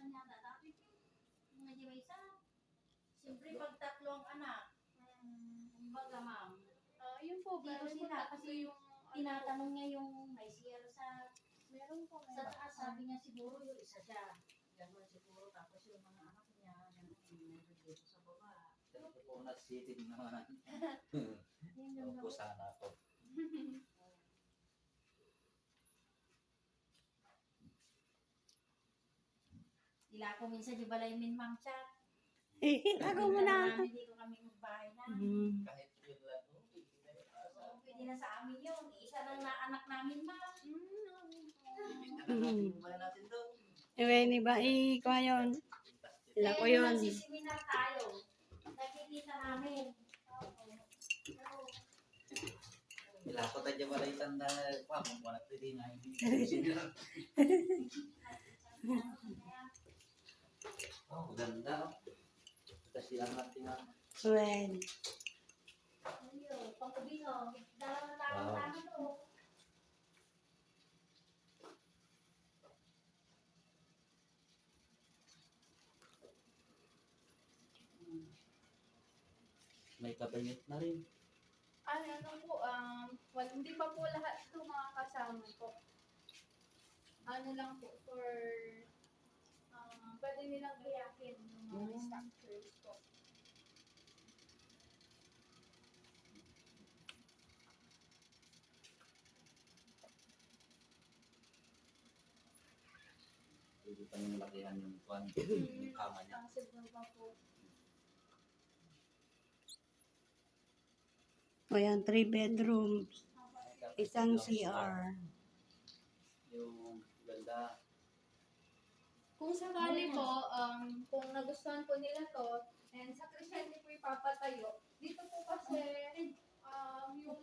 Kanya na dati mga di ba isa? Siyempre pag tatlong anak, kumbaga ma'am, Yun po, dito bali po sila tatlo kasi yung tinatanong niya yung may CR sa meron po. sa taas, sabi niya siguro yung isa siya. Gano'n siguro, tapos yung mga anak niya, gano'n, meron dito sa baba. Ito po nasiting naman. Yun yung Opo, sana po. Ila ko minsan di balay min ma'am chat. Ako mo na. Dito kami magbahay na. Kahit yun lang, okay. Oo, pwede na sa amin yun. Isa lang na anak namin ma'am. Ba natin doon? Ni ba ko yun? Ila ko yun. Nagsiseminar tayo. Nakikita namin. Wala ko tayo balay tanda. Wah, wala pwede nga. Oh, ganda. Kasi ang ating Well, Ayun, pangkubino. Dalawang tao namin to. may kabinet na rin. Ano po, hindi pa po lahat ito mga kasama po. Ano lang po, for pwede nilang gayakin yung mga structures po. Pwede pa yung lakihan yung kwan, yung kama niya. Possible pa po. o yan, 3 bedrooms, isang CR. Yung ganda. Kung sakali po, kung nagustuhan po nila to, and sa Crescente po ipapatayo, dito po kasi yung